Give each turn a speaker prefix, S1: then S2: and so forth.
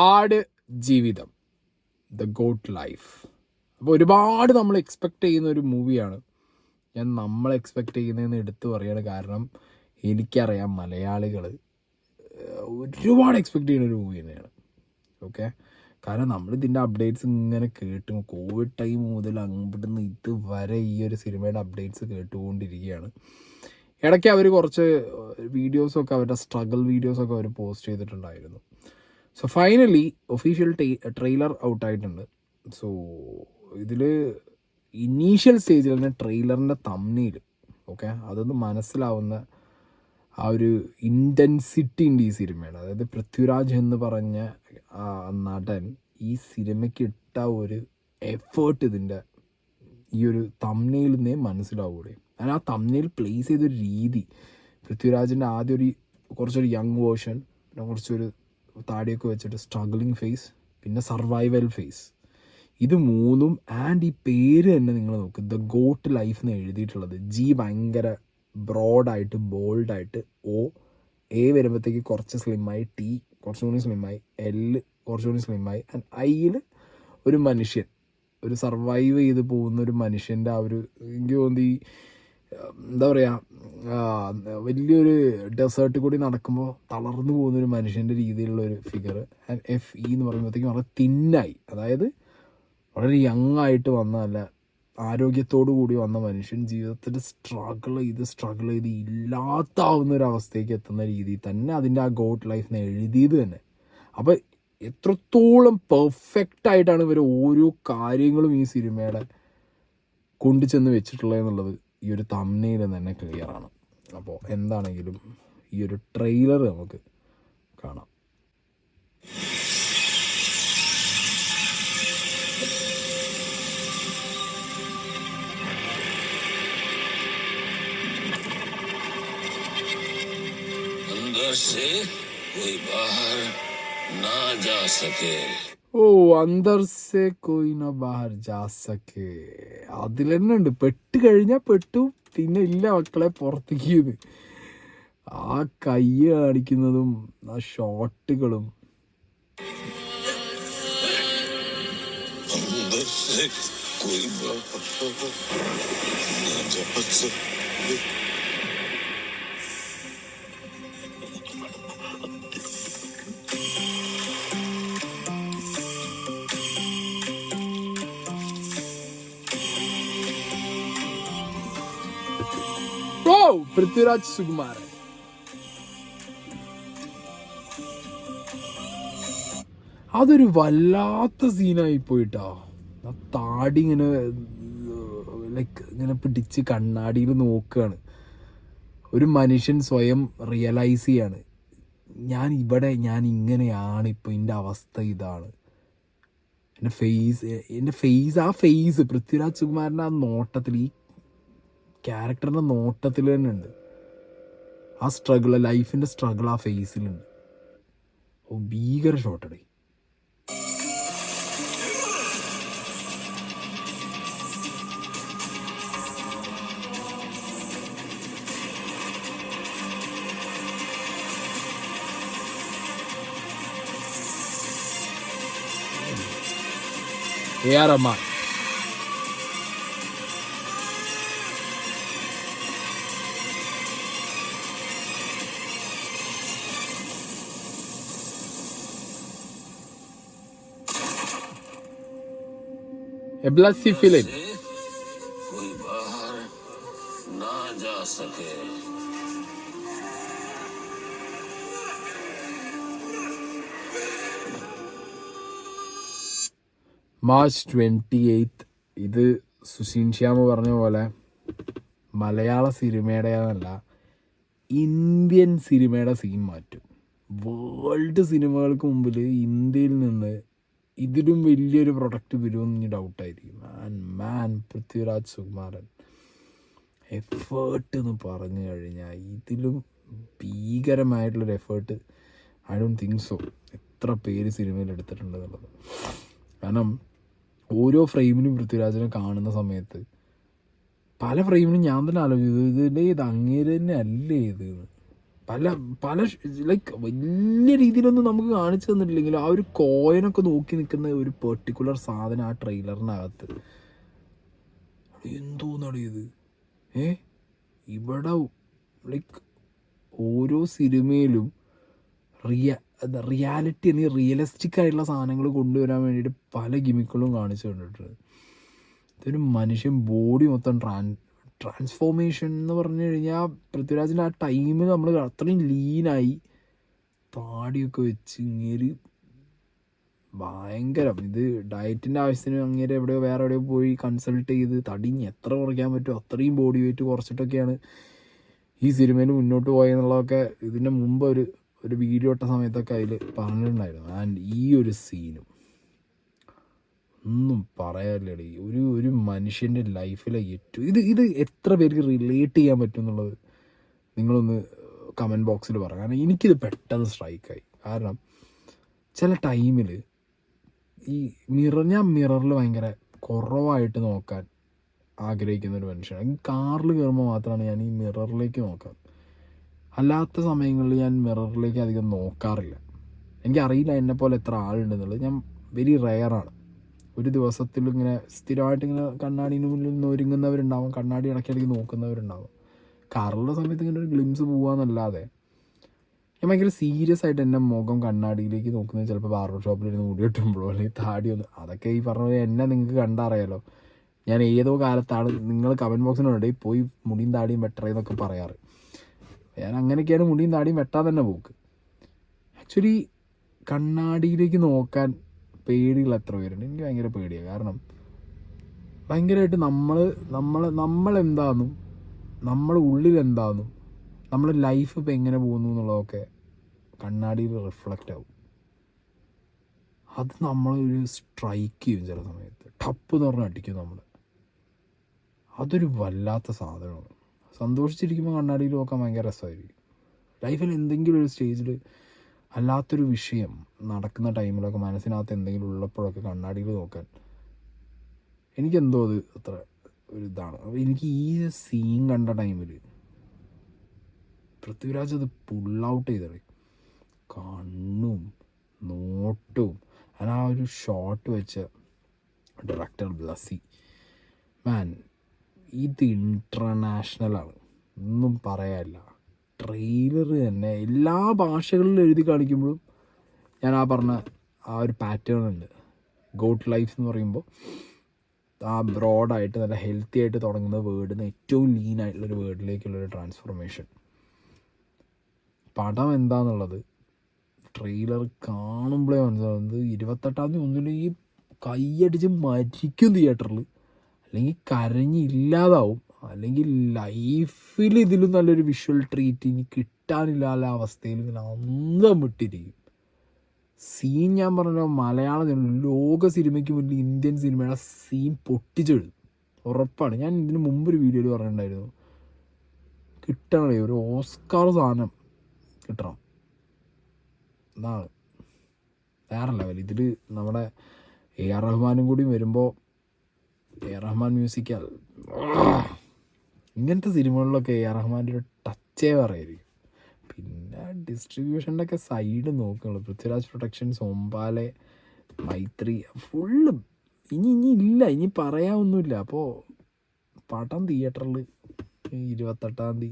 S1: ആട് ജീവിതം, the got life. അപ്പോൾ ഒരുപാട് നമ്മൾ എക്സ്പെക്റ്റ് ചെയ്യുന്ന ഒരു മൂവിയാണ്. നമ്മൾ എക്സ്പെക്റ്റ് ചെയ്യുന്നതെന്ന് എടുത്തു പറയുകയാണ്. കാരണം എനിക്കറിയാം മലയാളികൾ ഒരുപാട് എക്സ്പെക്റ്റ് ചെയ്യുന്ന ഒരു മൂവി തന്നെയാണ്. ഓക്കെ, കാരണം നമ്മളിതിൻ്റെ അപ്ഡേറ്റ്സ് ഇങ്ങനെ കേട്ടു. കോവിഡ് ടൈം മുതൽ അവിടുന്ന് ഇതുവരെ ഈ ഒരു സിനിമയുടെ അപ്ഡേറ്റ്സ് കേട്ടുകൊണ്ടിരിക്കുകയാണ്. ഇടയ്ക്ക് അവർ കുറച്ച് വീഡിയോസൊക്കെ, അവരുടെ സ്ട്രഗിൾ വീഡിയോസൊക്കെ അവർ പോസ്റ്റ് ചെയ്തിട്ടുണ്ടായിരുന്നു. സോ ഫൈനലി ഒഫീഷ്യൽ ട്രെയിലർ ഔട്ടായിട്ടുണ്ട്. സോ ഇതിൽ ഇനീഷ്യൽ സ്റ്റേജിൽ തന്നെ ട്രെയിലറിൻ്റെ തമ്മിൽ ഓക്കെ അതൊന്ന് മനസ്സിലാവുന്ന ആ ഒരു ഇൻറ്റൻസിറ്റി ഉണ്ട് ഈ സിനിമയുടെ. അതായത് പൃഥ്വിരാജ് എന്ന് പറഞ്ഞ നടൻ ഈ സിനിമയ്ക്ക് ഇട്ട ഒരു എഫേർട്ട് ഇതിൻ്റെ ഈ ഒരു തമ്മിൽ നിന്നേ മനസ്സിലാവൂടെ. ഞാൻ ആ തമ്മിൽ പ്ലേസ് ചെയ്തൊരു രീതി, പൃഥ്വിരാജിൻ്റെ ആദ്യം കുറച്ചൊരു യങ് വേർഷൻ, പിന്നെ കുറച്ചൊരു താടിയൊക്കെ വെച്ചിട്ട് സ്ട്രഗ്ലിങ് ഫേസ്, പിന്നെ സർവൈവൽ ഫേസ്, ഇത് മൂന്നും. ആൻഡ് ഈ പേര് തന്നെ നിങ്ങൾ നോക്ക്, ദ ഗോട്ട് ലൈഫ് എന്ന് എഴുതിയിട്ടുള്ളത്. ജി ഭയങ്കര ബ്രോഡായിട്ട് ബോൾഡായിട്ട്, എ വരുമ്പോഴത്തേക്ക് കുറച്ച് സ്ലിമ്മായി, ടി കുറച്ചുകൂടി സ്ലിമ്മായി, എല്ല് കുറച്ചുകൂടി സ്ലിമ്മായി, ആൻഡ് ഐയിൽ ഒരു മനുഷ്യൻ, ഒരു സർവൈവ് ചെയ്ത് പോകുന്ന ഒരു മനുഷ്യൻ്റെ ആ ഒരു, എനിക്ക് തോന്നി എന്താ പറയുക, വലിയൊരു ഡെസേർട്ട് കൂടി നടക്കുമ്പോൾ തളർന്നു പോകുന്നൊരു മനുഷ്യൻ്റെ രീതിയിലുള്ളൊരു ഫിഗർ. ആൻഡ് FE എന്ന് പറയുമ്പോഴത്തേക്കും വളരെ തിന്നായി, അതായത് വളരെ യങ് ആയിട്ട് വന്ന, നല്ല ആരോഗ്യത്തോടു കൂടി വന്ന മനുഷ്യൻ ജീവിതത്തിൽ സ്ട്രഗിൾ ചെയ്ത് ഇല്ലാത്താവുന്ന ഒരു അവസ്ഥയ്ക്ക് എത്തുന്ന രീതിയിൽ തന്നെ അതിൻ്റെ ആ ഗോട്ട് ലൈഫിനെ എഴുതിയത് തന്നെ. അപ്പോൾ എത്രത്തോളം പെർഫെക്റ്റ് ആയിട്ടാണ് ഇവർ ഓരോ കാര്യങ്ങളും ഈ സിനിമയുടെ കൊണ്ടുചെന്ന് വെച്ചിട്ടുള്ളത് എന്നുള്ളത് ഈ ഒരു തമ്മിൽ തന്നെ ക്ലിയറാണ്. അപ്പോൾ എന്താണെങ്കിലും ഈ ഒരു ട്രെയിലർ നമുക്ക് കാണാം.
S2: से कोई बाहर ना जा सके.
S1: അന്തർ സെ കോയി ന ബാഹർ ജാ സക്കെ. അതിൽ തന്നെ ഉണ്ട്, പെട്ട് കഴിഞ്ഞാൽ പെട്ടു, പിന്നെ ഇല്ല മക്കളെ പുറത്തേക്ക്. ആ കൈ കാണിക്കുന്നതും ആ ഷോട്ടുകളും പൃഥ്വിരാജ് സുകുമാരൻ. അതൊരു വല്ലാത്ത സീനായി പോയിട്ടാ. ആ താടി ഇങ്ങനെ ഇങ്ങനെ പിടിച്ച് കണ്ണാടിയിൽ നോക്കുകയാണ്. ഒരു മനുഷ്യൻ സ്വയം റിയലൈസ് ചെയ്യാണ്, ഞാൻ ഇങ്ങനെയാണ് ഇപ്പോൾ, എൻ്റെ അവസ്ഥ ഇതാണ്. എൻ്റെ ഫേസ് പൃഥ്വിരാജ് സുകുമാരൻ്റെ ആ നോട്ടത്തിൽ, ഈ ക്യാരക്ടറിൻ്റെ നോട്ടത്തിൽ തന്നെ ഉണ്ട് ആ സ്ട്രഗിൾ, ലൈഫിൻ്റെ സ്ട്രഗിൾ ആ ഫേസിലുണ്ട്. ഭീകര ഷോട്ടടി. AR Rahman. A blessy film.
S2: कोई बाहर ना जा सके.
S1: March 28th. ഇത് സുശീൻ ശ്യാം പറഞ്ഞ പോലെ മലയാള സിനിമയുടെയല്ല, ഇന്ത്യൻ സിനിമയുടെ സീൻ മാറ്റും. വേൾഡ് സിനിമകൾക്ക് മുമ്പിൽ ഇന്ത്യയിൽ നിന്ന് ഇതിലും വലിയൊരു പ്രൊഡക്റ്റ് വരുമെന്ന് ഡൗട്ടായിരിക്കും. മാൻ പൃഥ്വിരാജ് സുകുമാരൻ എഫേർട്ട് എന്ന് പറഞ്ഞു കഴിഞ്ഞാൽ ഇതിലും ഭീകരമായിട്ടുള്ളൊരു effort I don't think so എത്ര പേര് സിനിമയിൽ എടുത്തിട്ടുണ്ട് എന്നുള്ളത്. കാരണം ഓരോ ഫ്രെയിമിനും പൃഥ്വിരാജിനെ കാണുന്ന സമയത്ത് പല ഫ്രെയിമിനും ഞാൻ തന്നെ ആലോചിച്ചത് ഇത് അങ്ങേര് തന്നെ അല്ലേ ഇത്. പല പല ലൈക്ക് വലിയ രീതിയിലൊന്നും നമുക്ക് കാണിച്ചു തന്നിട്ടില്ലെങ്കിലും ആ ഒരു കോയിനൊക്കെ നോക്കി നിൽക്കുന്ന ഒരു പെർട്ടിക്കുലർ സാധനം ആ ട്രെയിലറിനകത്ത് എന്തോന്നാണ് ഇത് ഇവിടെ ലൈക്ക് ഓരോ സിനിമയിലും റിയാലിറ്റി അല്ലെങ്കിൽ റിയലിസ്റ്റിക് ആയിട്ടുള്ള സാധനങ്ങൾ കൊണ്ടുവരാൻ വേണ്ടിയിട്ട് പല ഗിമിക്കുകളും കാണിച്ചു കണ്ടിട്ടുണ്ട്. ഇതൊരു മനുഷ്യൻ ബോഡി മൊത്തം ട്രാൻസ്ഫോർമേഷൻ എന്ന് പറഞ്ഞു കഴിഞ്ഞാൽ പൃഥ്വിരാജിൻ്റെ ആ ടൈമിൽ നമ്മൾ അത്രയും ലീനായി താടിയൊക്കെ വെച്ച് ഇങ്ങേര് ഭയങ്കരം. ഇത് ഡയറ്റിൻ്റെ ആവശ്യത്തിന് അങ്ങേര് എവിടെയോ വേറെ എവിടെയോ പോയി കൺസൾട്ട് ചെയ്ത് തടിഞ്ഞ് എത്ര കുറയ്ക്കാൻ പറ്റുമോ അത്രയും ബോഡി വെയിറ്റ് കുറച്ചിട്ടൊക്കെയാണ് ഈ സിനിമയിൽ മുന്നോട്ട് പോയെന്നുള്ളതൊക്കെ ഇതിൻ്റെ മുമ്പ് ഒരു വീഡിയോ ഇട്ട സമയത്തൊക്കെ അതിൽ പറഞ്ഞിട്ടുണ്ടായിരുന്നു. ആൻഡ് ഈ ഒരു സീനും ഒന്നും പറയാനില്ലടി. ഒരു മനുഷ്യൻ്റെ ലൈഫിലെ ഏറ്റവും ഇത് എത്ര പേർക്ക് റിലേറ്റ് ചെയ്യാൻ പറ്റും എന്നുള്ളത് നിങ്ങളൊന്ന് കമൻറ്റ് ബോക്സിൽ പറയാം. കാരണം എനിക്കിത് പെട്ടെന്ന് സ്ട്രൈക്കായി. കാരണം ചില ടൈമിൽ ഈ ഞാൻ മിററിൽ ഭയങ്കര കുറവായിട്ട് നോക്കാൻ ആഗ്രഹിക്കുന്ന ഒരു മനുഷ്യനാണ്. കാറിൽ കയറുമ്പോൾ മാത്രമാണ് ഞാൻ ഈ മിററിലേക്ക് നോക്കാം. അല്ലാത്ത സമയങ്ങളിൽ ഞാൻ മിററിലേക്ക് അധികം നോക്കാറില്ല. എനിക്കറിയില്ല എന്നെപ്പോലെ എത്ര ആളുണ്ടെന്നുള്ളത്. ഞാൻ വെരി റെയറാണ്. ഒരു ദിവസത്തിൽ ഇങ്ങനെ സ്ഥിരമായിട്ട് ഇങ്ങനെ കണ്ണാടിന് മുന്നിൽ നിന്ന് ഒരുങ്ങുന്നവരുണ്ടാവും, കണ്ണാടി ഇടയ്ക്കിടയ്ക്ക് നോക്കുന്നവരുണ്ടാവും. കാറിലുള്ള സമയത്ത് ഇങ്ങനെ ഒരു ഗ്ലിംസ് പോകാമെന്നല്ലാതെ ഞാൻ ഭയങ്കര സീരിയസ് ആയിട്ട് എൻ്റെ മുഖം കണ്ണാടിയിലേക്ക് നോക്കുന്നത് ചിലപ്പോൾ ബാർബർ ഷോപ്പിലിരുന്ന് മുടി വെട്ടുമ്പോഴോ അല്ലെങ്കിൽ താടിയൊന്നും. അതൊക്കെ ഈ പറഞ്ഞ പോലെ എന്നെ നിങ്ങൾക്ക് കണ്ടറിയാലോ. ഞാൻ ഏതോ കാലത്താണ് നിങ്ങൾ കമൻറ്റ് ബോക്സിനുണ്ട് പോയി മുടിയും താടിയും വെട്ടറേന്നൊക്കെ പറയാറ്. ഞാൻ അങ്ങനെയൊക്കെയാണ് മുടിയും താടിയും വെട്ടാൻ തന്നെ പോക്ക്. ആക്ച്വലി കണ്ണാടിയിലേക്ക് നോക്കാൻ പേടിയുള്ള എത്ര പേരുണ്ട്. എനിക്ക് ഭയങ്കര പേടിയാണ്. കാരണം ഭയങ്കരമായിട്ട് നമ്മളെന്താണെന്നും നമ്മുടെ ഉള്ളിൽ എന്താണെന്നും നമ്മുടെ ലൈഫ് ഇപ്പോൾ എങ്ങനെ പോകുന്നു എന്നുള്ളതൊക്കെ കണ്ണാടിയിൽ റിഫ്ലക്റ്റ് ആവും. അത് നമ്മളൊരു സ്ട്രൈക്ക് ചെയ്യും ചില സമയത്ത്. ടപ്പ് എന്ന് പറഞ്ഞാൽ അടിക്കും നമ്മൾ. അതൊരു വല്ലാത്ത സാധനമാണ്. സന്തോഷിച്ചിരിക്കുമ്പോൾ കണ്ണാടിയിൽ നോക്കാൻ ഭയങ്കര രസമായിരിക്കും. ലൈഫിൽ എന്തെങ്കിലും ഒരു സ്റ്റേജിൽ അല്ലാത്തൊരു വിഷയം നടക്കുന്ന ടൈമിലൊക്കെ മനസ്സിനകത്ത് എന്തെങ്കിലും ഉള്ളപ്പോഴൊക്കെ കണ്ണാടിയിൽ നോക്കാൻ എനിക്കെന്തോ അത് അത്ര ഒരു ഇതാണ്. അപ്പോൾ എനിക്ക് ഈ സീൻ കണ്ട ടൈമിൽ പൃഥ്വിരാജ് അത് പുൾ ഔട്ട് ചെയ്തത് കണ്ണും നോട്ടും ആ ഒരു ഷോട്ട് വെച്ച ഡയറക്ടർ ബ്ലസ്സി മാൻ, ഇത് ഇൻ്റർനാഷണലാണ്, ഒന്നും പറയാനില്ല. ട്രെയിലർ തന്നെ എല്ലാ ഭാഷകളിലും എഴുതി കാണിക്കുമ്പോഴും ഞാൻ ആ പറഞ്ഞ ആ ഒരു പാറ്റേൺ ഉണ്ട്. ഗോട്ട് ലൈഫ് എന്ന് പറയുമ്പോൾ ആ ബ്രോഡായിട്ട് നല്ല ഹെൽത്തി ആയിട്ട് തുടങ്ങുന്ന വേർഡിൽ നിന്ന് ഏറ്റവും ലീനായിട്ടുള്ളൊരു വേർഡിലേക്കുള്ളൊരു ട്രാൻസ്ഫോർമേഷൻ. പടം എന്താണെന്നുള്ളത് ട്രെയിലർ കാണുമ്പോഴേ മനസ്സിലാവുന്നത് 28-ാം തീയതി ഒന്നിലും ഈ കൈയടിച്ച് മരിക്കും തിയേറ്ററിൽ, അല്ലെങ്കിൽ കരഞ്ഞില്ലാതാവും, അല്ലെങ്കിൽ ലൈഫിൽ ഇതിലും നല്ലൊരു വിഷ്വൽ ട്രീറ്റ് ഇനി കിട്ടാനില്ലാത്ത അവസ്ഥയിൽ ഇങ്ങനെ അന്തം വിട്ടിരിക്കും. സീൻ ഞാൻ പറഞ്ഞ മലയാളം ലോക സിനിമയ്ക്ക് മുന്നിൽ ഇന്ത്യൻ സിനിമയുടെ സീൻ പൊട്ടിച്ചെഴുതും ഉറപ്പാണ്. ഞാൻ ഇതിന് മുമ്പൊരു വീഡിയോയിൽ പറഞ്ഞിട്ടുണ്ടായിരുന്നു, കിട്ടണേ ഒരു ഓസ്കാർ സാധനം കിട്ടണം. അതാണ് വേറെ ലെവൽ. ഇതിൽ നമ്മുടെ AR റഹ്മാനും കൂടി വരുമ്പോൾ AR റഹ്മാൻ മ്യൂസിക്കൽ ഇങ്ങനത്തെ സിനിമകളിലൊക്കെ AR റഹ്മാൻ്റെ ഒരു ടച്ചേ പറയായിരിക്കും. പിന്നെ ഡിസ്ട്രിബ്യൂഷൻ്റെ ഒക്കെ സൈഡ് നോക്കുള്ളൂ. പൃഥ്വിരാജ് പ്രൊഡക്ഷൻസ്, ഒമ്പാലെ, മൈത്രി ഫുള്ള് ഇനി ഇല്ല, ഇനി പറയാനൊന്നുമില്ല. അപ്പോൾ പടം തിയേറ്ററിൽ 28-ാം തീയതി